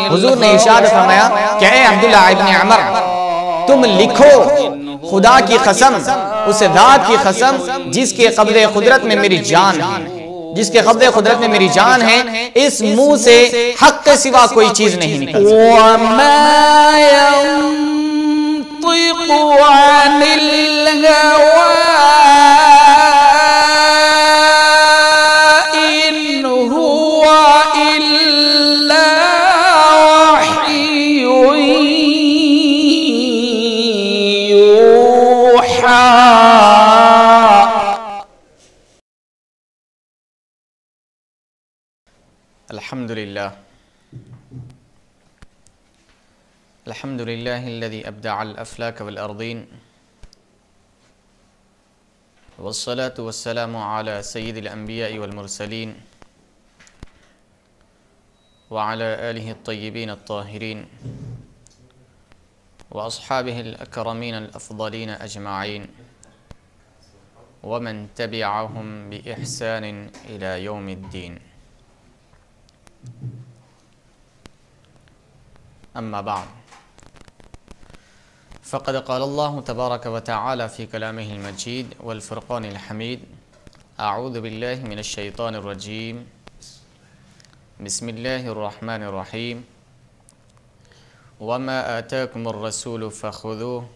हुजूर ने इरशाद फरमाया कि ऐ अब्दुल्लाह इब्न अमर, तुम लिखो, खुदा की कसम, उस जात की कसम जिसके कब्ज़े कुदरत में मेरी जान है, जिसके कब्ज़े कुदरत में मेरी जान है, इस मुंह से हक के सिवा कोई चीज नहीं निकल अल्हम्दुलिल्लाह अल्हम्दुलिल्लाहिल्लज़ी अब्दअल अफ़लाक वल अर्दीन वस्सलातु वस्सलामु अला सय्यिदिल अंबिया'i वल मुरसलीन व अला आलिहि अत्तय्यिबीन अत्ताहिरीन व अस्हाबिहिल अकरमीन अल अफ़ज़लीन अजमईन व मन तबिअहुम बि इहसानिन इला यौमिद्दीन। अम्मा बाद फ़क़द क़ाल अल्लाहु तबारक व तआला फ़ी कलामिहिल मजीद वल फ़ुरक़ानिल हमीद। अऊज़ु बिल्लाहि मिनश शैतानिर रजीम। बिस्मिल्लाहिर रहमानिर रहीम। वमा आताकुमुर रसूलु फ़ख़ुज़ूहु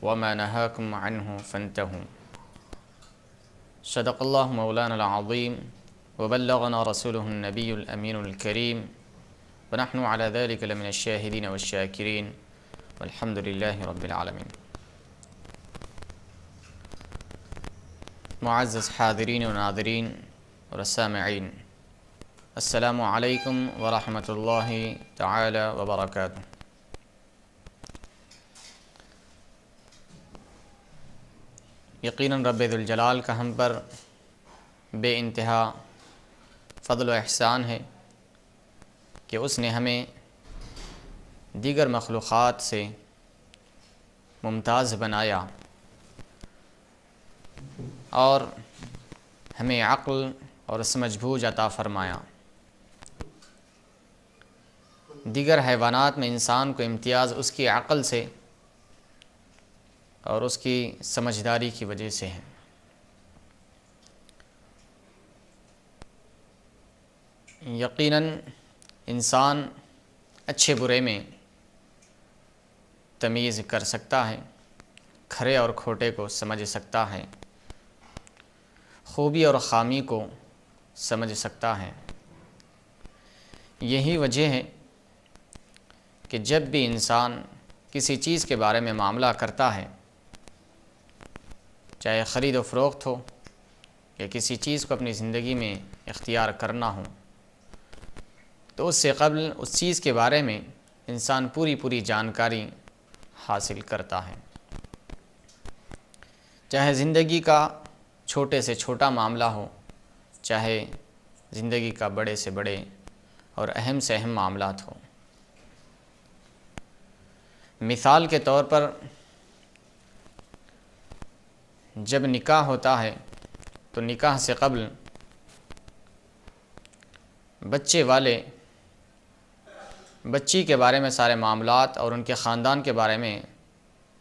वमा नहाकुम अन्हु फ़न्तहू। सदक़ल्लाहु मौलानल अज़ीम व बल्लगना रसूलुहुन नबियुल अमीनुल करीम व नहनु अला ज़ालिका लमिनश शाहिदीन वश्शाकिरीन वल्हम्दुलिल्लाहि रब्बिल आलमीन। मुअज़्ज़ज़ हाज़िरीन व नाज़िरीन व सामिईन, अस्सलामु अलैकुम व रहमतुल्लाहि तआला व बरकातुहू। यकीनन रब्बे जुल जलाल का हम पर बेइंतहा फ़ज़ल व एहसान है कि उसने हमें दीगर मखलूक़ात से मुमताज़ बनाया और हमें अक़्ल और समझबूझ अता फ़रमाया। दीगर हैवानात में इंसान को इम्तियाज़ उसकी अक़्ल से और उसकी समझदारी की वजह से है। यकीनन इंसान अच्छे बुरे में तमीज़ कर सकता है, खरे और खोटे को समझ सकता है, खूबी और ख़ामी को समझ सकता है। यही वजह है कि जब भी इंसान किसी चीज़ के बारे में मामला करता है, चाहे ख़रीद व फ़रोख्त हो या किसी चीज़ को अपनी ज़िंदगी में इख्तियार करना हो, तो उससे क़ब्ल उस चीज़ के बारे में इंसान पूरी जानकारी हासिल करता है। चाहे ज़िंदगी का छोटे से छोटा मामला हो, चाहे ज़िंदगी का बड़े से बड़े और अहम से अहम मामलात हो। मिसाल के तौर पर जब निकाह होता है तो निकाह से क़ब्ल बच्चे वाले बच्ची के बारे में सारे मामलात और उनके ख़ानदान के बारे में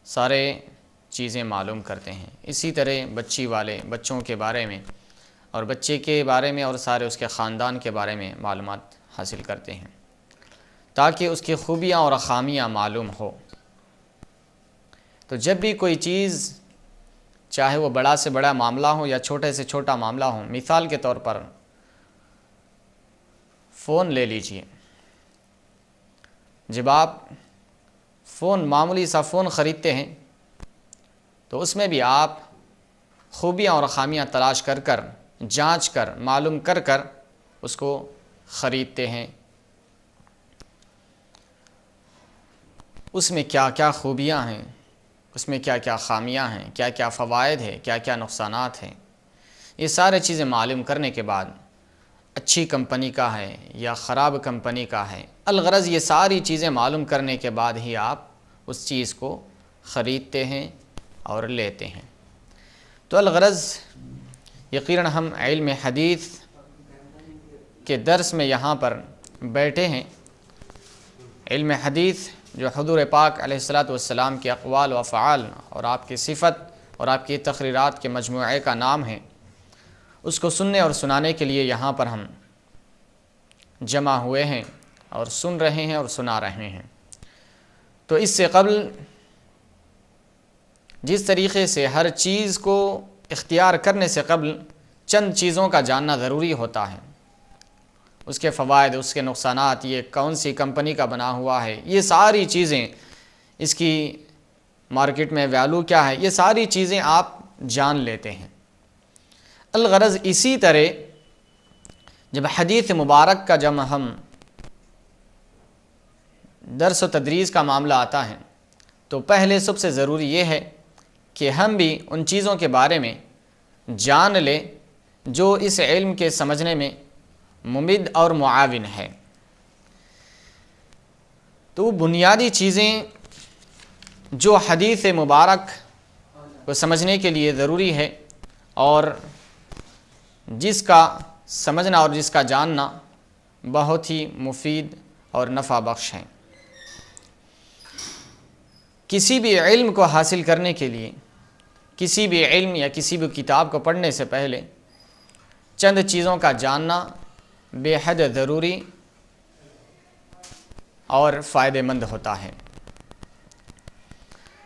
सारे चीज़ें मालूम करते हैं। इसी तरह बच्ची वाले बच्चों के बारे में और बच्चे के बारे में और सारे उसके ख़ानदान के बारे में मालूमात हासिल करते हैं ताकि उसकी खूबियाँ और ख़ामियाँ मालूम हो। तो जब भी कोई चीज़, चाहे वो बड़ा से बड़ा मामला हो या छोटे से छोटा मामला हो, मिसाल के तौर पर फ़ोन ले लीजिए। जब आप फ़ोन, मामूली सा फ़ोन ख़रीदते हैं तो उसमें भी आप खूबियाँ और ख़ामियाँ तलाश कर कर, जाँच कर, मालूम कर कर उसको ख़रीदते हैं। उसमें क्या क्या खूबियाँ हैं, उसमें क्या क्या ख़ामियाँ हैं, क्या क्या फ़वाइद है, क्या क्या नुक़सानात हैं, ये सारी चीज़ें मालूम करने के बाद अच्छी कंपनी का है या ख़राब कंपनी का है, अलगरज़ ये सारी चीज़ें मालूम करने के बाद ही आप उस चीज़ को ख़रीदते हैं और लेते हैं। तो अलगरज़ यकीनन हम इल्म हदीस के दर्स में यहाँ पर बैठे हैं। इल्म हदीस जो हुज़ूर पाक अलैहिस्सलातु वस्सलाम के अक़वाल व अफ़आल और आपकी सिफ़त और आपकी तक़रीरात के मजमूए का नाम है, उसको सुनने और सुनाने के लिए यहाँ पर हम जमा हुए हैं और सुन रहे हैं और सुना रहे हैं। तो इससे क़ब्ल जिस तरीक़े से हर चीज़ को इख्तियार करने से क़ब्ल चंद चीज़ों का जानना ज़रूरी होता है, उसके फ़वाइद, उसके नुक़सानात, ये कौन सी कंपनी का बना हुआ है, ये सारी चीज़ें, इसकी मार्केट में वैल्यू क्या है, ये सारी चीज़ें आप जान लेते हैं। अलगरज़ इसी तरह जब हदीस मुबारक का जब हम दर्स व तदरीस का मामला आता है तो पहले सबसे ज़रूरी ये है कि हम भी उन चीज़ों के बारे में जान लें जो इस इल्म के समझने में मुमिद और मुआविन है। तो बुनियादी चीज़ें जो हदीस मुबारक को समझने के लिए ज़रूरी है और जिसका समझना और जिसका जानना बहुत ही मुफीद और नफ़ा बख्श है। किसी भी इल्म को हासिल करने के लिए, किसी भी इल्म या किसी भी किताब को पढ़ने से पहले चंद चीज़ों का जानना बेहद ज़रूरी और फ़ायदेमंद होता है,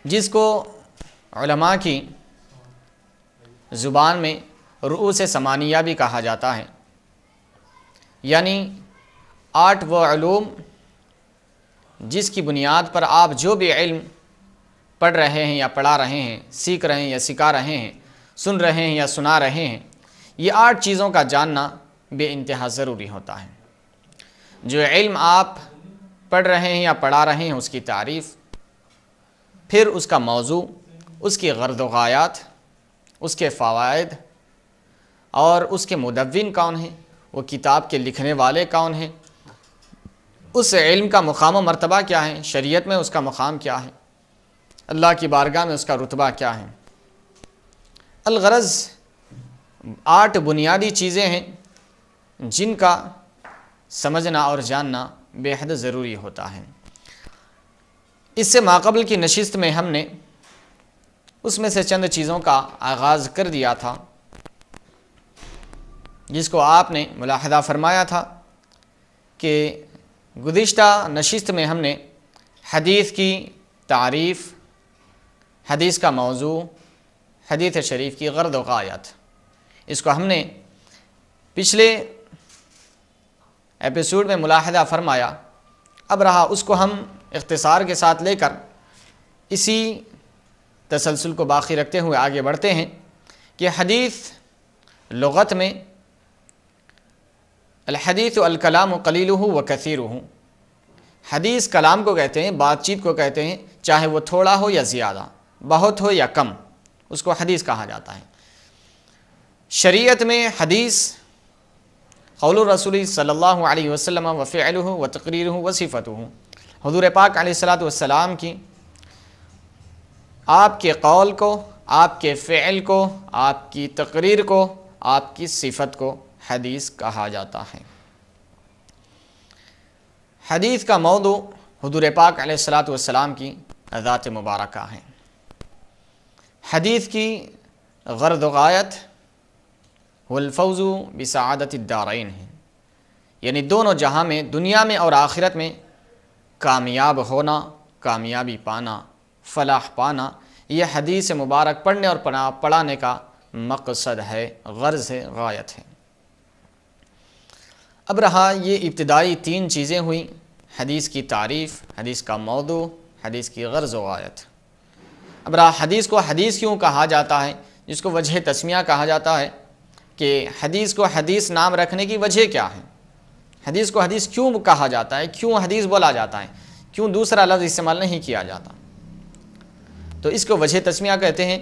जिसको उलमा की ज़ुबान में रूस समानिया भी कहा जाता है। यानी 8 वो उलूम जिसकी बुनियाद पर आप जो भी इल्म पढ़ रहे हैं या पढ़ा रहे हैं, सीख रहे हैं या सिखा रहे हैं, सुन रहे हैं या सुना रहे हैं, ये 8 चीज़ों का जानना बेइंतहा ज़रूरी होता है। जो इल्म आप पढ़ रहे हैं या पढ़ा रहे हैं उसकी तारीफ़, फिर उसका मौजू, उसकी गर्द व गायात, उसके फ़वाइद और उसके मुदव्विन कौन हैं, वो किताब के लिखने वाले कौन हैं, उस इल्म का मुकाम व मर्तबा क्या है, शरीयत में उसका मुकाम क्या है, अल्लाह की बारगाह में उसका रुतबा क्या है। अलगरज़ 8 बुनियादी चीज़ें हैं जिनका समझना और जानना बेहद ज़रूरी होता है। इससे माक़बल की नशिस्त में हमने उसमें से चंद चीज़ों का आगाज़ कर दिया था, जिसको आपने मुलाहज़ा फरमाया था कि गुज़िश्ता नशिस्त में हमने हदीस की तारीफ़, हदीस का मौजू, हदीस शरीफ की गर्द व गायत, इसको हमने पिछले एपिसोड में मुलाहज़ा फरमाया। अब रहा उसको हम इख्तिसार के साथ लेकर इसी तसलसल को बाकी रखते हुए आगे बढ़ते हैं कि हदीस लुग़त में अल हदीस अल कलाम क़लीलुहु व कसीरुहु, हदीस कलाम को कहते हैं, बातचीत को कहते हैं, चाहे वो थोड़ा हो या ज़्यादा, बहुत हो या कम, उसको हदीस कहा जाता है। शरीयत में हदीस क़ौलु रसूल सल्लल्लाहु अलैहि वसल्लम व फ़िअलुहु व तक़रीरुहु व सिफ़तुहु, हुज़ूर पाक अलैहिस्सलातु वस्सलाम की आपके क़ौल को, आपके फ़िअल को, आपकी तक़रीर को, आपकी सिफ़त को हदीस कहा जाता है। हदीस का मौदू हुज़ूर पाक अलैहिस्सलातु वस्सलाम की ज़ात मुबारका है। हदीस की गर्द व गायत वल फ़ौज़ु बिसआदतिद दारैन है, यानी दोनों जहां में, दुनिया में और आखिरत में कामयाब होना, कामयाबी पाना, फलाह पाना, यह हदीस मुबारक पढ़ने और पढ़ाने का मकसद है, गर्ज़ है, गायत है। अब रहा ये इब्तिदाई 3 चीज़ें हुई, हदीस की तारीफ़, हदीस का मौदू, हदीस की गर्ज़ व गायत। अब रहा हदीस को हदीस क्यों कहा जाता है, जिसको वजह तस्मिया कहा जाता है कि हदीस को हदीस नाम रखने की वजह क्या है, हदीस को हदीस क्यों कहा जाता है, क्यों हदीस बोला जाता है, क्यों दूसरा लफ्ज़ इस्तेमाल नहीं किया जाता, तो इसको वजह तस्मिया कहते हैं।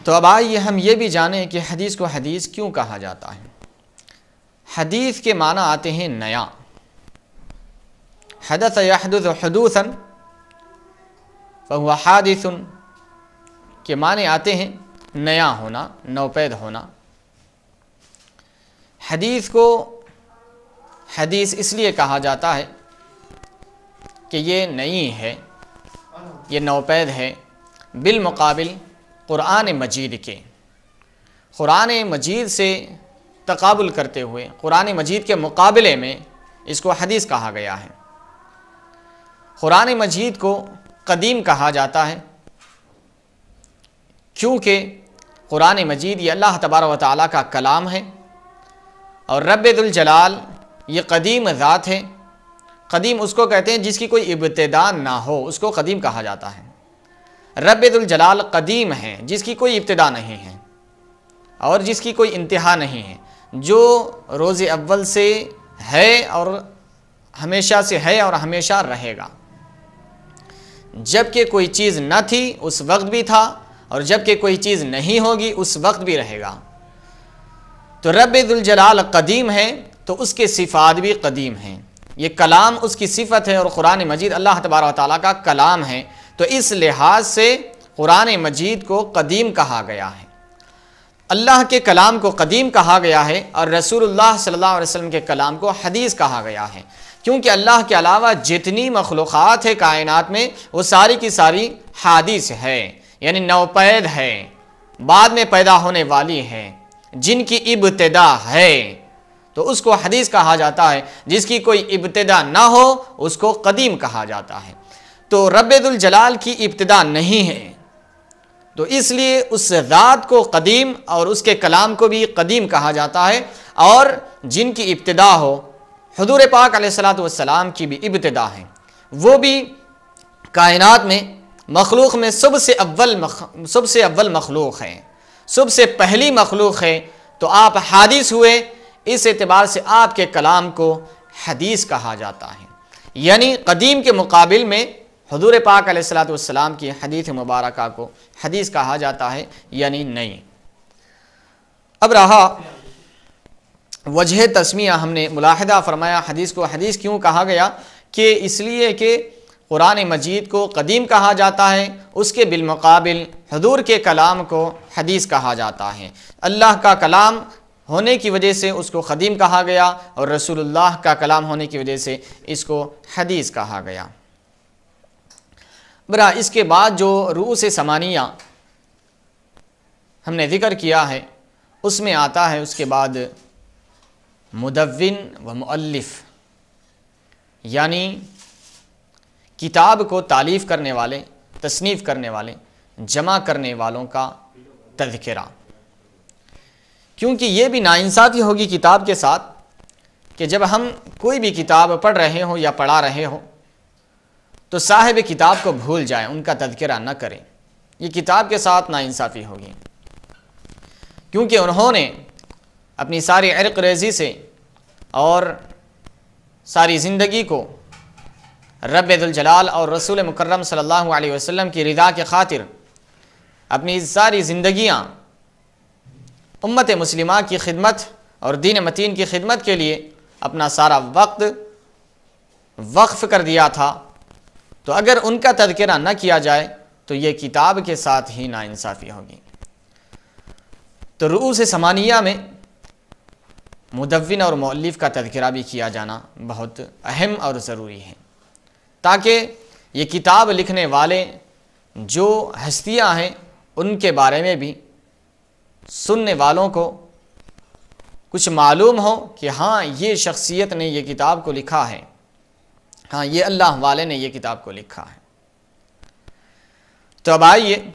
तो अब आइए हम ये भी जानें कि हदीस को हदीस क्यों कहा जाता है। हदीस के माना आते हैं नया, हदस यहदुस हुदूसन फहुवा हादिसुन के माने आते हैं नया होना, नौपैद होना। हदीस को हदीस इसलिए कहा जाता है कि ये नई है, ये नौपैद है बिलमुकाबिल क़ुरान मजीद के। क़ुरान मजीद से तकाबुल करते हुए क़ुरान मजीद के मुकाबले में इसको हदीस कहा गया है। क़ुरान मजीद को कदीम कहा जाता है क्योंकि क़ुरान मजीद ये अल्लाह तबारक व तआला का कलाम है और रब्बुल जलाल ये कदीम ज़ात है। कदीम उसको कहते हैं जिसकी कोई इब्तिदा ना हो, उसको कदीम कहा जाता है। रब्बुल जलाल कदीम है जिसकी कोई इब्तिदा नहीं है और जिसकी कोई इंतहा नहीं है, जो रोज़ अव्वल से है और हमेशा से है और हमेशा रहेगा। जबकि कोई चीज़ न थी उस वक्त भी था और जबकि कोई चीज़ नहीं होगी उस वक्त भी रहेगा। तो रब्बुल जलाल कदीम है तो उसके सिफ़ात भी कदीम हैं। ये कलाम उसकी सिफ़त है और क़ुरान मजीद अल्लाह तबारक व तआला का कलाम है, तो इस लिहाज से क़ुरान मजीद को कदीम कहा गया है। अल्लाह के कलाम को कदीम कहा गया है और रसूलुल्लाह सल्लल्लाहु अलैहि वसल्लम के कलाम को हदीस कहा गया है, क्योंकि अल्लाह के अलावा जितनी मखलूक़ात है कायनात में वो सारी की सारी हादिस है, यानी नौपैद है, बाद में पैदा होने वाली है, जिनकी इब्तिदा है, तो उसको हदीस कहा जाता है। जिसकी कोई इब्तिदा ना हो उसको कदीम कहा जाता है। तो रब्बुल जलाल की इब्तिदा नहीं है, तो इसलिए उस ज़ात को कदीम और उसके कलाम को भी कदीम कहा जाता है। और जिनकी इब्तिदा हो, हुज़ूर पाक अलैहिस्सलातु वस्सलाम की भी इब्तिदा है, वो भी कायनात में मखलूक़ में सबसे अव्वल मखलूक़ है, सबसे पहली मखलूक़ है। तो आप हादिस हुए, इस एतबार से आपके कलाम को हदीस कहा जाता है। यानी कदीम के मुकाबिल में हुज़ूर पाक अलैहिस्सलातु वस्सलाम की हदीस मुबारका को हदीस कहा जाता है, यानी नई। अब रहा वजह तस्मिया, हमने मुलाहिदा फरमाया हदीस को हदीस क्यों कहा गया, कि इसलिए कि क़ुरान मजीद को कदीम कहा जाता है, उसके बिलमुकाबिल हुज़ूर के कलाम को हदीस कहा जाता है। अल्लाह का कलाम होने की वजह से उसको कदीम कहा गया और रसूलुल्लाह का कलाम होने की वजह से इसको हदीस कहा गया। बरा इसके बाद जो रूस समानिया हमने ज़िक्र किया है उसमें आता है उसके बाद मुदव्विन व मुअल्लिफ़, यानी किताब को तालीफ़ करने वाले, तसनीफ़ करने वाले, जमा करने वालों का तज़किरा। क्योंकि ये भी नाइंसाफ़ी होगी किताब के साथ कि जब हम कोई भी किताब पढ़ रहे हो या पढ़ा रहे हो तो साहिब किताब को भूल जाएं, उनका तज़किरा न करें। ये किताब के साथ नाइंसाफ़ी होगी, क्योंकि उन्होंने अपनी सारी इर्क़ रेज़ी से और सारी ज़िंदगी को रब्बुल जलाल और रसूल मुकर्रम सल्लल्लाहु अलैहि वसल्लम की रिदा के खातिर अपनी सारी ज़िंदगियाँ उम्मत मुस्लिमा की खिदमत और दीन मतीन की खिदमत के लिए अपना सारा वक्त वक्फ़ कर दिया था। तो अगर उनका तज़किरा न किया जाए तो ये किताब के साथ ही नाइंसाफ़ी होगी। तो रूस समानिया में मुदव्विन और मुअल्लिफ़ का तज़किरा भी किया जाना बहुत अहम और ज़रूरी है, ताकि ये किताब लिखने वाले जो हस्तियाँ हैं उनके बारे में भी सुनने वालों को कुछ मालूम हो कि हाँ ये शख्सियत ने ये किताब को लिखा है, हाँ ये अल्लाह वाले ने ये किताब को लिखा है। तो अब आइए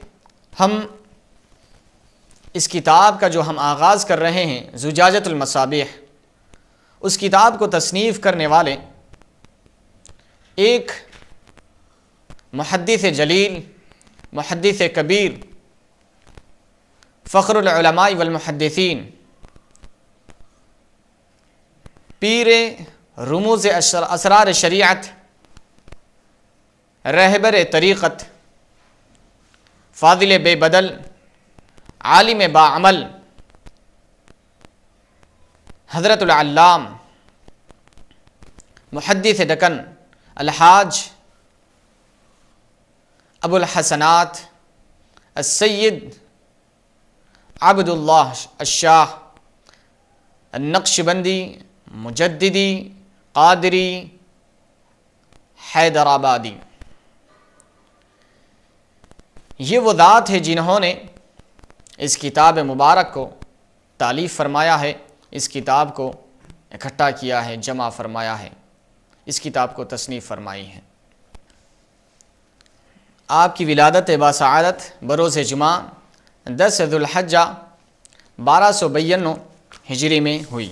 हम इस किताब का जो हम आगाज़ कर रहे हैं, ज़ुजाजतुल मसाबिह, उस किताब को तसनीफ़ करने वाले एक मुहद्दिस जलील, मुहद्दिस कबीर, फ़ख्रुल उलमा वल मुहद्दिसीन, पीर रुमूज़ असरार शरीअत, रहबर तरीक़त, फ़ाज़िल बेबदल, आलिम बाअमल, हज़रतुल अल्लाम, मुहद्दिस दकन, अलहाज अबुल हसनात अस्सय्यद अब्दुल्लाह अश्शाह नक्शबंदी मुजद्दिदी कादरी हैदराबादी। ये वो ज़ात है जिन्होंने इस किताब मुबारक को तालीफ़ फरमाया है, इस किताब को इकट्ठा किया है, जमा फरमाया है, इस किताब को तसनीफ़ फरमाई है। आपकी विलादत बासआदत बरोज़ जुमा 10 ज़ुल्हज्जा 1292 हिजरी में हुई।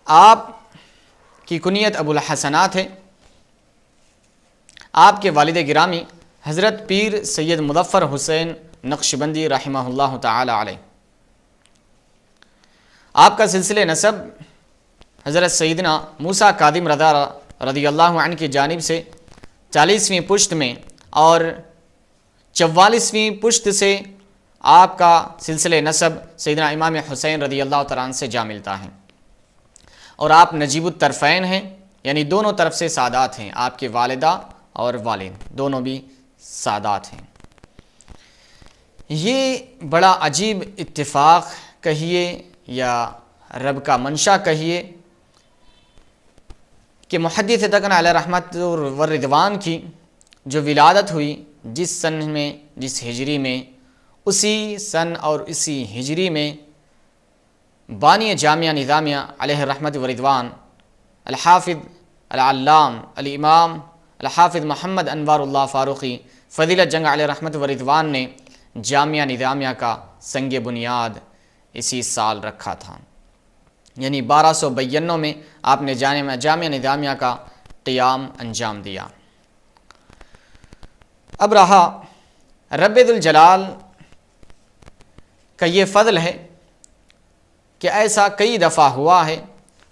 आप की कुनियत अबुल हसनात है। आपके वालिद गिरामी हज़रत पीर सैयद मुज़फ़्फ़र हुसैन नक्शबंदी रहमहुल्लाह ताला अलैह। आपका सिलसिले नसब हज़रत सैयदना मूसा कादिम रज़ा रज़ियल्लाहु अन्हु की जानिब से 40वीं पुश्त में और 44वीं पुश्त से आपका सिलसिले नसब सैयदना इमाम हुसैन रज़ियल्लाहु तआला अन्हु से जा मिलता है। और आप नजीबुत तरफ़ैन हैं, यानी दोनों तरफ से सादात हैं। आपके वालिदा और वालिद दोनों भी सादात हैं। ये बड़ा अजीब इत्तिफ़ाक़ कहिए या रब का मंशा कहिए कि मुहद्दिस दक्कन अलैहि रहमत व रिदवान की जो विलादत हुई जिस सन में, जिस हिजरी में, उसी सन और इसी हिजरी में बानी जामिया निज़ामिया अलैहि रहमत व रिदवान अल हाफ़िज़ अल अल्लाम अल इमाम अल हाफ़िज़ मोहम्मद अनवारुल्लाह फ़ारूक़ी फ़ज़ीलत जंग अलैहि रहमत व रिदवान ने जामिया निज़ामिया का संग बुनियाद इसी साल रखा था। यानी 1292 में आपने जामिया निज़ामिया का क़ियाम अंजाम दिया। अब रहा रब्बुल जलाल का ये फ़ज़ल है कि ऐसा कई दफ़ा हुआ है,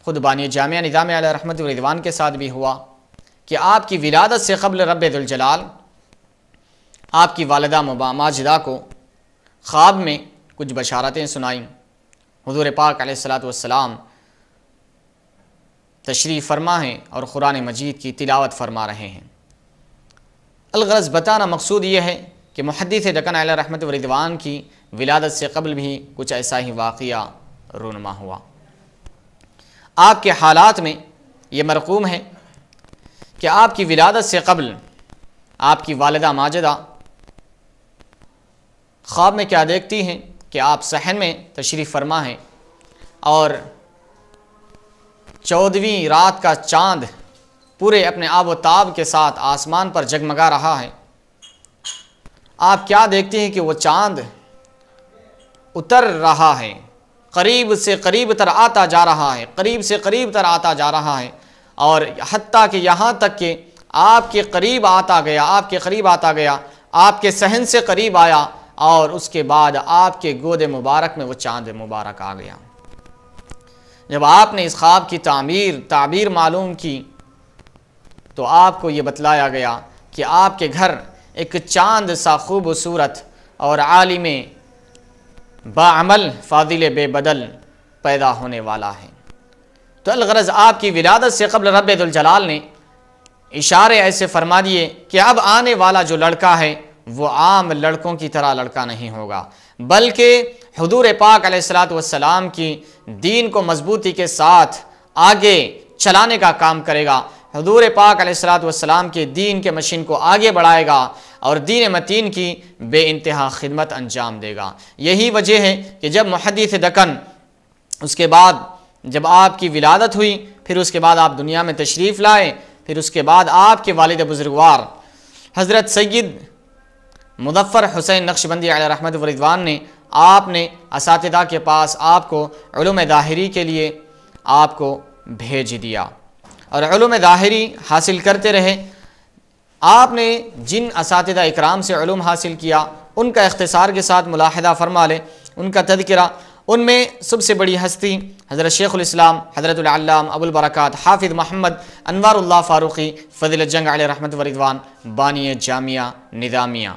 ख़ुद बानी जामिया निज़ामिया अलैहि रहमत व रिदवान के साथ भी हुआ कि आपकी विलादत से क़ब्ल रब्बुल जलाल आपकी वालिदा माजिदा को ख्वाब में कुछ बशारतें सुनाईं। हुज़ूर पाक अलैहिस्सलातु वस्सलाम तशरीफ़ फरमा हैं और कुरान मजीद की तिलावत फरमा रहे हैं। अलग़रज़ बताना मकसूद ये है कि मुहद्दिस दक्कन अलैहि रहमत व रिदवान की विलादत से क़ब्ल भी कुछ ऐसा ही वाक़िया रूनुमा हुआ। आपके हालात में ये मरक़ूम है कि आपकी विलादत से क़ब्ल आपकी वालिदा माजिदा ख्वाब में क्या देखती हैं कि आप सहन में तशरीफ़ फरमा हैं और 14वीं रात का चाँद पूरे अपने आब व ताब के साथ आसमान पर जगमगा रहा है। आप क्या देखते हैं कि वो चाँद उतर रहा है, करीब से करीब तर आता जा रहा है, करीब से करीब तर आता जा रहा है, और हत्ता कि यहाँ तक कि आपके करीब आता गया, आपके करीब आता गया, आपके सहन से करीब आया और उसके बाद आपके गोद मुबारक में वो चाँद मुबारक आ गया। जब आपने इस ख्वाब की ताबीर मालूम की तो आपको ये बतलाया गया कि आपके घर एक चाँद सा खूबसूरत और आलिम बाअमल फ़ादिल बेबदल पैदा होने वाला है। तो अलग़रज़ आपकी विलादत से क़ब्ल रब्बुल जलाल ने इशारे ऐसे फरमा दिए कि अब आने वाला जो लड़का है वो आम लड़कों की तरह लड़का नहीं होगा, बल्कि हुज़ूर पाक अलैहिस्सलातु वस्सलाम की दीन को मजबूती के साथ आगे चलाने का काम करेगा। हुज़ूर पाक अलैहिस्सलातु वस्सलाम के दीन के मशीन को आगे बढ़ाएगा और दीन मतीन की बेइंतहा खिदमत अंजाम देगा। यही वजह है कि जब मुहद्दिस दक्कन उसके बाद जब आपकी विलादत हुई, फिर उसके बाद आप दुनिया में तशरीफ़ लाए, फिर उसके बाद आपके वालिद बुज़ुर्गवार हज़रत सैयद मुज़फ़्फ़र हुसैन नक्शबंदी अलैहि रहमत व रिदवान ने आपने असातिज़ा के पास आपको उलूम ज़ाहिरी के लिए आपको भेज दिया और उलूम ज़ाहिरी हासिल करते रहे। आपने जिन असातिज़ा इकराम से उलूम हासिल किया उनका इख्तिसार के साथ मुलाहिदा फरमा लें, उनका तज़किरा। उनमें सबसे बड़ी हस्ती हज़रत शेखुल इस्लाम हज़रतुल अल्लाम अबुल बरक़ात हाफ़िज़ मोहम्मद अनवारुल्लाह फ़ारूक़ी फ़ज़ीलत जंग अलैहि रहमत व रिदवान बानी जामिया निज़ामिया।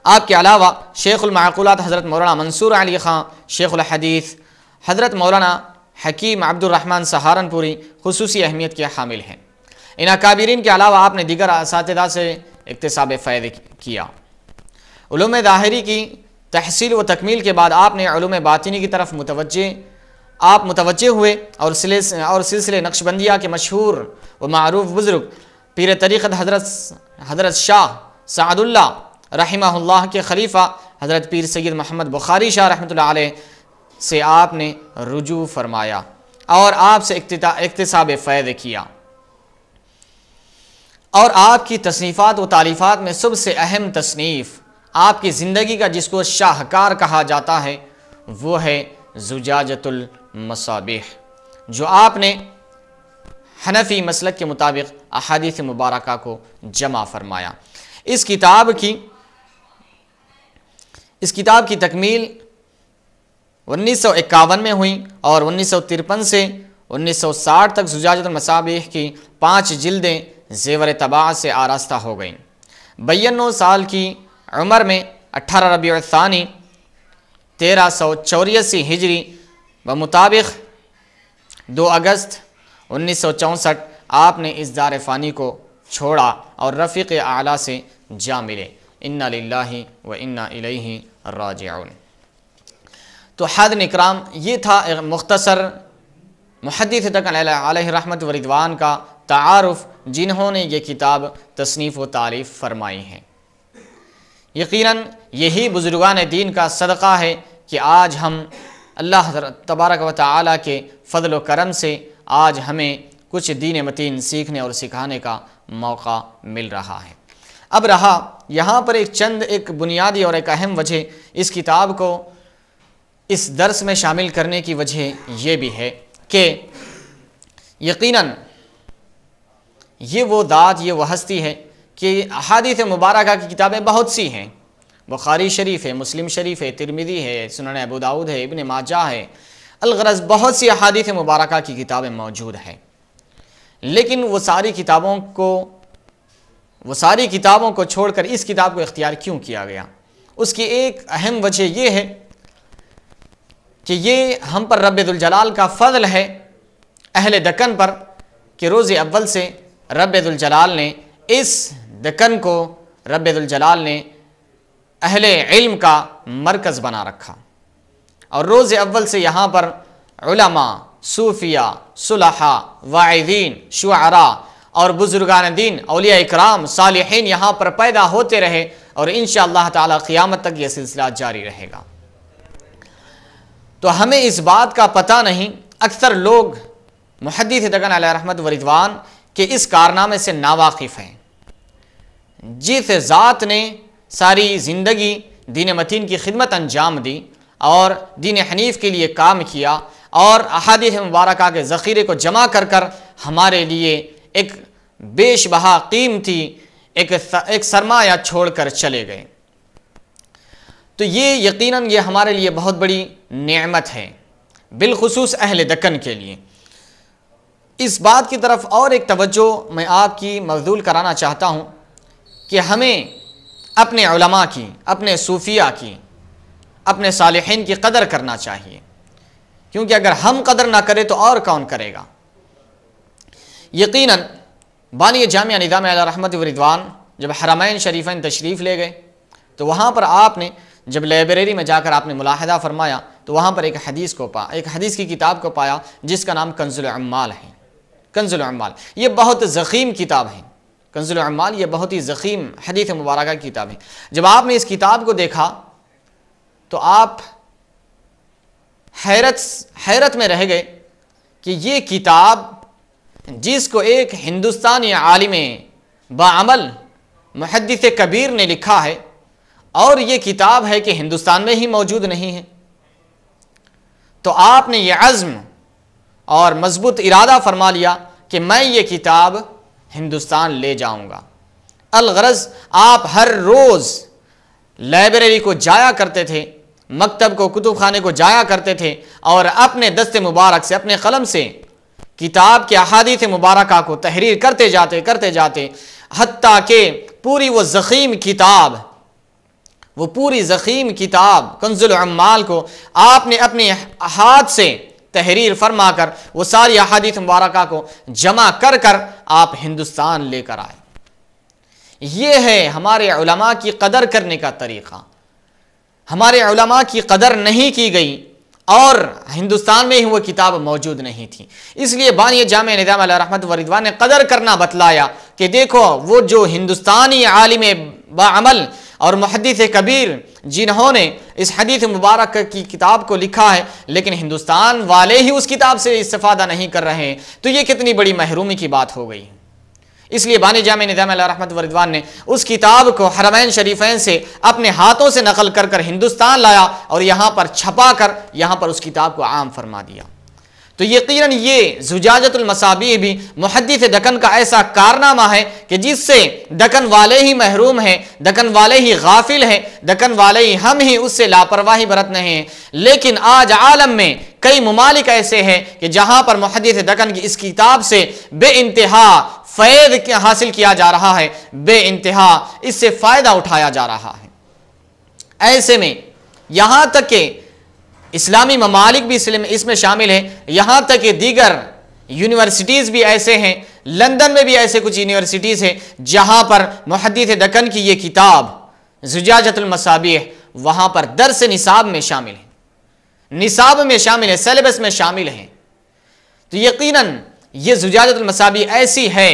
आपके अलावा शेखुल माक़ूलात हज़रत मौलाना मंसूर अली ख़ां, शेखुल हदीस हज़रत मौलाना हकीम अब्दुर्रहमान सहारनपुरी खुसूसी अहमियत के हामिल हैं। इन अकाबिरीन के अलावा आपने दीगर असातिज़ा से इक्तिसाब फ़ैज़ किया। उलूम ज़ाहिरी की तहसील व तकमील के बाद आपने उलूम बातिनी की तरफ मुतवज्जे आप मुतवज्जे हुए और सिलसिले नक्शबंदिया के मशहूर व मारूफ बुज़ुर्ग पीर तरीक़त हज़रत शाह सादुल्लाह रहमहुल्लाह के खलीफा हज़रत पीर सैयद मोहम्मद बुखारी शाह रहमतुल्लाह अलैह से आपने रुजू फरमाया और आपसे इक्तिसाब फ़ैज़ किया। और आपकी तसनीफ़ात व तालीफ़ात में सबसे अहम तसनीफ़ आपकी ज़िंदगी का जिसको शाहकार कहा जाता है वो है ज़ुजाजतुल मसाबिह, जो आपने हनफ़ी मसलक के मुताबिक अहादीस मुबारका को जमा फरमाया। इस किताब की तकमील 1951 में हुई और 1953 से 1960 तक ज़ुजाजतुल मसाबिह की 5 जिल्दें ज़ेवर तबाअ से आरास्ता हो गईं। 92 साल की उम्र में 18 रबीउल सानी 1384 हिजरी व मुताबिक 2 अगस्त 1964 आपने इस दार फ़ानी को छोड़ा और रफ़ीक़ आला से जा मिले। इन्ना लिल्लाहि व इन्ना इलैहि राजिऊन। तो हाज़रीन इकराम, ये था एक मुख्तसर मुहद्दिस अलैहि रहमत व रिदवान का तारुफ़ जिन्होंने ये किताब तसनीफ़ व तारीफ़ फरमाई है। यकीनन यही बुज़ुर्गान दीन का सदक़ा है कि आज हम अल्लाह तबारक व तआला के फ़ज़ल व करम से आज हमें कुछ दीन मतीन सीखने और सिखाने का मौका मिल रहा है। अब रहा यहाँ पर एक बुनियादी और एक अहम वजह इस किताब को इस दर्स में शामिल करने की वजह ये भी है कि यकीनन ये वो दात, ये वो हस्ती है कि अहादीस मुबारका की किताबें बहुत सी हैं। बुखारी शरीफ है, मुस्लिम शरीफ है, तिरमिज़ी है, सुनन अबू दाऊद है, इब्न माजा है, अलगरज़ बहुत सी अहादीस मुबारका की किताबें मौजूद हैं। लेकिन वो सारी किताबों को छोड़कर इस किताब को इख्तियार क्यों किया गया, उसकी एक अहम वजह ये है कि ये हम पर रब दुल जलाल का फ़ज़ल है अहले दक्कन पर कि रोज़े अव्वल से रब दुल जलाल ने इस दक्कन को रब दुल जलाल ने अहले इल्म का मरकज़ बना रखा और रोज़े अव्वल से यहाँ पर उलमा, सूफिया, सुलहा, वाइज़ीन, शुअरा और बुज़ुर्गान दीन, औलिया इकराम, सालिहीन यहाँ पर पैदा होते रहे और इंशाअल्लाह ताला क़ियामत तक यह सिलसिला जारी रहेगा। तो हमें इस बात का पता नहीं, अक्सर लोग मुहद्दिस अलैहि रहमत व रिदवान के इस कारनामे से नावाकिफ़ हैं। जिस ज़ात ने सारी ज़िंदगी दीन मतीन की खिदमत अंजाम दी और दीन हनीफ़ के लिए काम किया और अहादीस मुबारका के ज़ख़ीरे को जमा कर कर हमारे लिए एक बेशबहा कीमती एक सरमाया छोड़ कर चले गए, तो ये यकीनन ये हमारे लिए बहुत बड़ी नेमत है, बिलखुसूस अहले दक्कन के लिए। इस बात की तरफ और एक तवज्जो मैं आपकी मबज़ूल कराना चाहता हूँ कि हमें अपने उलमा की, अपने सूफिया की, अपने सालिहीन की कदर करना चाहिए, क्योंकि अगर हम कदर ना करें तो और कौन करेगा। यकीनन बानी जामिया निज़ाम अलैहि रहमत व रिदवान जब हरमैन शरीफैन तशरीफ़ ले गए तो वहाँ पर आपने जब लाइब्रेरी में जाकर आपने मुलाहदा फरमाया तो वहाँ पर एक हदीस की किताब को पाया जिसका नाम कंजुल अम्माल है। कंजुल अम्माल ये बहुत ज़ख़ीम किताब है। कंजुल अम्माल ये बहुत ही ज़ख़ीम हदीस मुबारक की किताब है। जब आपने इस किताब को देखा तो आप हैरत में रह गए कि ये किताब जिसको एक हिंदुस्तानी आलिम बाअमल मुहद्दिस कबीर ने लिखा है और ये किताब है कि हिंदुस्तान में ही मौजूद नहीं है, तो आपने ये अज़्म और मजबूत इरादा फरमा लिया कि मैं ये किताब हिंदुस्तान ले जाऊंगा। अलगरज़ आप हर रोज़ लाइब्रेरी को जाया करते थे, मकतब को, कुतुब खाने को जाया करते थे और अपने दस्ते मुबारक से, अपने कलम से किताब के अहादीस मुबारका को तहरीर करते जाते हत्ता के पूरी वो ज़ख़ीम किताब कंजुल अम्माल को आपने अपने हाथ से तहरीर फरमा कर वो सारी अहादीस मुबारका को जमा कर कर आप हिंदुस्तान लेकर आए। ये है हमारे उलमा की कदर करने का तरीक़ा। हमारे उलमा की कदर नहीं की गई और हिंदुस्तान में ही वो किताब मौजूद नहीं थी। इसलिए बानी जामे निज़ाम अलैहि रहमत व रिदवान ने कदर करना बतलाया कि देखो वो जो हिंदुस्तानी आलिम बाअमल और मुहद्दिस कबीर जिन्होंने इस हदीस मुबारक की किताब को लिखा है, लेकिन हिंदुस्तान वाले ही उस किताब से इस्तिफादा नहीं कर रहे हैं, तो ये कितनी बड़ी महरूमी की बात हो गई। इसलिए बानी जामे निज़ाम अलैहि रहमत व रिदवान ने उस किताब को हरमैन शरीफैन से अपने हाथों से नकल कर कर हिंदुस्तान लाया और यहाँ पर छपा कर यहाँ पर उस किताब को आम फरमा दिया। तो यकीनन ये ज़ुजाजतुल मसाबीह भी मुहद्दिस दक्कन का ऐसा कारनामा है कि जिससे दक्कन वाले ही महरूम हैं, दक्कन वाले ही गाफिल हैं, दक्कन वाले ही हम ही उससे लापरवाही बरत रहे हैं। लेकिन आज आलम में कई ममालिक ऐसे हैं कि जहाँ पर मुहद्दिस दक्कन की इस किताब से बेइंतहा फ़ैद हासिल किया जा रहा है, बेइंतहा इससे फ़ायदा उठाया जा रहा है। ऐसे में यहाँ तक कि इस्लामी ममालिक भी इसमें शामिल है, यहाँ तक कि दीगर यूनिवर्सिटीज़ भी ऐसे हैं, लंदन में भी ऐसे कुछ यूनिवर्सिटीज़ हैं जहाँ पर मुहद्दिस दक्कन की ये किताब ज़ुजाजतुल मसाबीह वहाँ पर दर्स निसाब में शामिल है, निसाब में शामिल है, सिलेबस में शामिल है। तो यकीनन ये ज़ुजाजतुल मसाबीह ऐसी है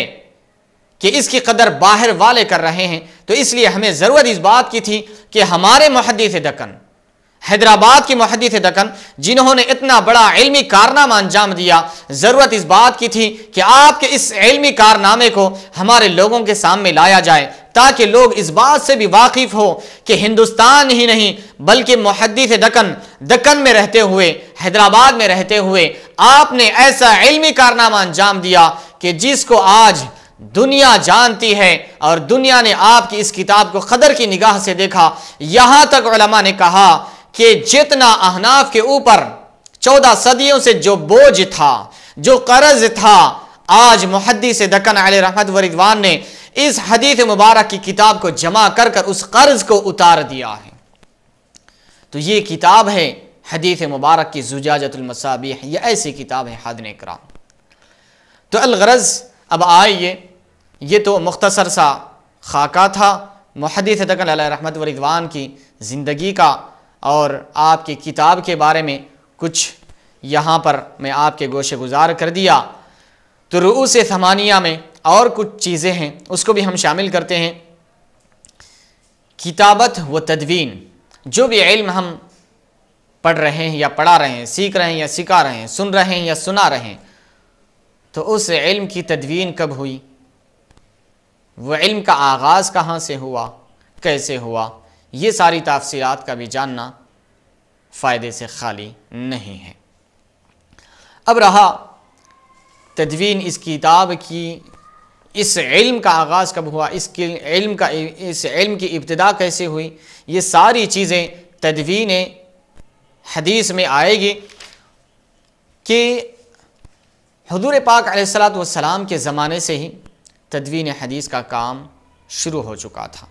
कि इसकी कदर बाहर वाले कर रहे हैं। तो इसलिए हमें ज़रूरत इस बात की थी कि हमारे मुहद्दिस दक्कन, हैदराबाद के मुहद्दिस दक्कन जिन्होंने इतना बड़ा इल्मी कारनामा अंजाम दिया, ज़रूरत इस बात की थी कि आपके इस इल्मी कारनामे को हमारे लोगों के सामने लाया जाए, ताकि लोग इस बात से भी वाकिफ़ हो कि हिंदुस्तान ही नहीं बल्कि मुहद्दिस दक्कन, दक्कन में रहते हुए, हैदराबाद में रहते हुए आपने ऐसा इल्मी कारनामा अंजाम दिया कि जिसको आज दुनिया जानती है और दुनिया ने आपकी इस किताब को कदर की निगाह से देखा। यहाँ तक उलमा ने कहा कि जितना अहनाफ के ऊपर 14 सदियों से जो बोझ था, जो कर्ज था, आज मुहद्दिस दक्कन अलैहि रहमत व रिदवान ने इस हदीस मुबारक की किताब को जमा कर कर उस कर्ज को उतार दिया है। तो ये किताब है हदीस मुबारक की ज़ुजाजतुल मसाबीह, ये ऐसी किताब है हाज़िरीन इकराम। तो अलगरज़ अब आइए, ये तो मुख्तसर सा खाका था मुहद्दिस दक्कन अलैहि रहमत व रिदवान की ज़िंदगी का और आपकी किताब के बारे में कुछ यहाँ पर मैं आपके गोशे गुजार कर दिया। तो रुऊस थमानिया में और कुछ चीज़ें हैं, उसको भी हम शामिल करते हैं। किताबत व तदवीन, जो भी इल्म हम पढ़ रहे हैं या पढ़ा रहे हैं, सीख रहे हैं या सिखा रहे हैं, सुन रहे हैं या सुना रहे हैं, तो उस इल्म की तदवीन कब हुई, वह इल्म का आगाज़ कहाँ से हुआ, कैसे हुआ, ये सारी तफसीलात का भी जानना फ़ायदे से खाली नहीं है। अब रहा तदवीन, इस किताब की, इस इल्म का आगाज़ कब हुआ, इस इल्म की इब्तिदा कैसे हुई, ये सारी चीज़ें तदवीन हदीस में आएगी कि हुज़ूर पाक अलैहिस्सलातु वस्सलाम के ज़माने से ही तदवीन हदीस का काम शुरू हो चुका था।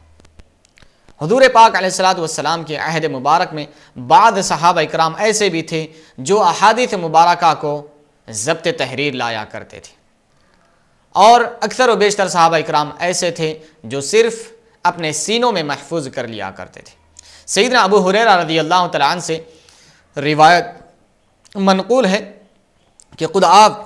हुज़ूर पाक अलैहिस्सलातु वस्सलाम के अहद मुबारक में बाद सहाबा इकराम ऐसे भी थे जो अहादीस मुबारका को ज़ब्त तहरीर लाया करते थे, और अक्सर व बेशतर सहाबा इकराम ऐसे थे जो सिर्फ़ अपने सीनों में महफूज कर लिया करते थे। सैयदना अबू हुरैरा रज़ियल्लाहु तआला अन्हु से रिवायत मनक़ूल है कि खुद आप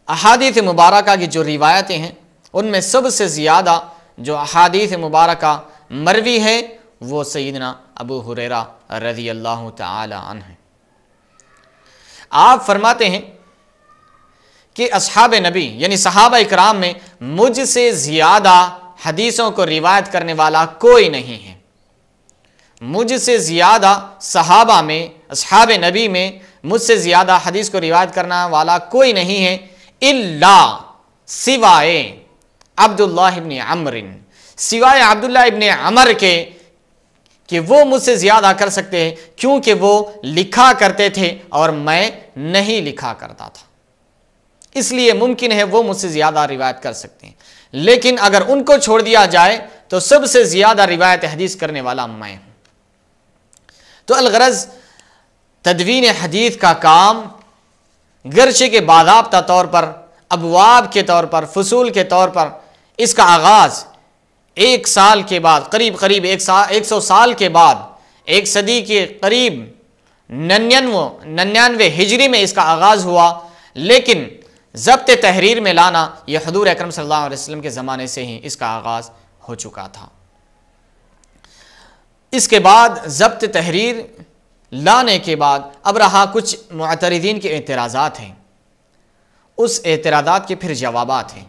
अहादीस मुबारका की जो रिवायतें हैं उनमें सबसे ज़्यादा जो अहादीस मुबारका मरवी है वो सैयदना अबू हुरैरा रज़ियल्लाहु तआला अन्हु हैं। आप फरमाते हैं कि अस्हाब नबी यानी सहाबा इकराम में मुझसे ज़्यादा हदीसों को रिवायत करने वाला कोई नहीं है। मुझसे ज़्यादा सहाबा में, अस्हाब नबी में मुझसे ज़्यादा हदीस को रिवायत करने वाला कोई नहीं है, इल्ला सिवाए अब्दुल्लाह इब्न अम्र, सिवाय अब्दुल्लाह इब्न अमर के कि वो मुझसे ज़्यादा कर सकते हैं, क्योंकि वो लिखा करते थे और मैं नहीं लिखा करता था, इसलिए मुमकिन है वो मुझसे ज़्यादा रिवायत कर सकते हैं। लेकिन अगर उनको छोड़ दिया जाए तो सबसे ज़्यादा रिवायत हदीस करने वाला मैं हूँ। तो अलगरज़ तदवीन हदीस का काम गर्चे के बाज़ाब्ता तौर पर, अबवाब के तौर पर, फसूल के तौर पर इसका आगाज़ 1 साल के बाद, करीब 100 साल के बाद, 1 सदी के करीब 99 हिजरी में इसका आगाज़ हुआ, लेकिन ज़ब्त तहरीर में लाना यह हुज़ूर अकरम सल्लल्लाहु अलैहि वसल्लम के ज़माने से ही इसका आगाज़ हो चुका था। इसके बाद ज़ब्त तहरीर लाने के बाद अब रहा कुछ मुअतरिदीन के एतराज़ात हैं, उस एतराज़ात के फिर जवाबात हैं।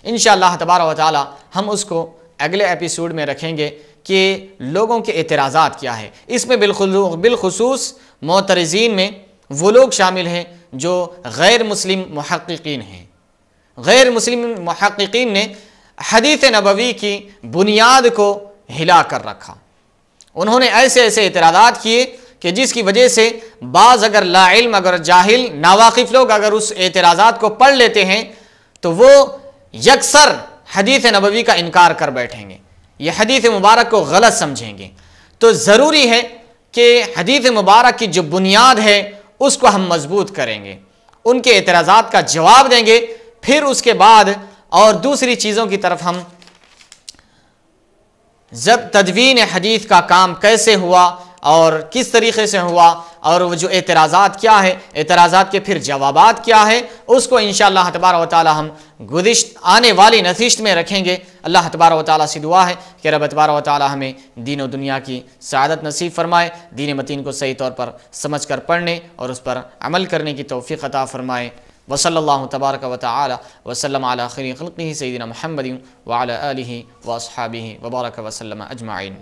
इंशाअल्लाह तबारक व तआला हम उसको अगले एपिसोड में रखेंगे कि लोगों के एतराज़ात क्या है। इसमें बिलखुसूस मुअतरिज़ीन में वो लोग शामिल हैं जो गैर मुस्लिम मुहक्किकीन हैं। गैर मुस्लिम मुहक्किकीन ने हदीस नबवी की बुनियाद को हिला कर रखा। उन्होंने ऐसे ऐसे एतराज़ात किए कि जिसकी वजह से बाज़ अगर लाइल्म, अगर जाहिल, नावाकिफ़ लोग अगर उस एतराज़ात को पढ़ लेते हैं तो वो यकसर हदीस नबवी का इनकार कर बैठेंगे, ये हदीस मुबारक को गलत समझेंगे। तो ज़रूरी है कि हदीस मुबारक की जो बुनियाद है उसको हम मजबूत करेंगे, उनके एतराज़ात का जवाब देंगे, फिर उसके बाद और दूसरी चीज़ों की तरफ हम जब तदवीन हदीस का काम कैसे हुआ और किस तरीक़े से हुआ और वो जो एतराज़ात क्या है, एतराज़ात के फिर जवाबात क्या है, उसको इंशाअल्लाह तबारक व तआला हम आने वाली नशिस्त में रखेंगे। अल्लाह तबारक व तआला से दुआ है कि रब तबारक व तआला हमें दीन और दुनिया की सआदत नसीब फरमाए, दीन मतीन को सही तौर पर समझ कर पढ़ने और उस पर अमल करने की तौफ़ीक़ अता फरमाए। वसल्लल्लाहु तबारक व तआला वसल्लम अला खैरि खल्क़िही सय्यिदिना मुहम्मदिन व अला आलिहि व अस्हाबिहि व बारक व सल्लम अजमईन।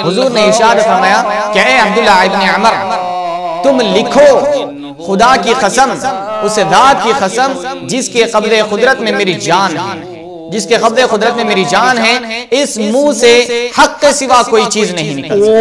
हुज़ूर ने इरशाद फरमाया कि ए अब्दुल्लाह इब्न उमर, तुम लिखो, खुदा की कसम, उस ज़ात की कसम जिसके क़ब्ज़े क़ुदरत में मेरी जान है, जिसके क़ब्ज़े क़ुदरत में मेरी जान है, इस मुंह से हक़ के सिवा कोई चीज़ नहीं निकल सकती।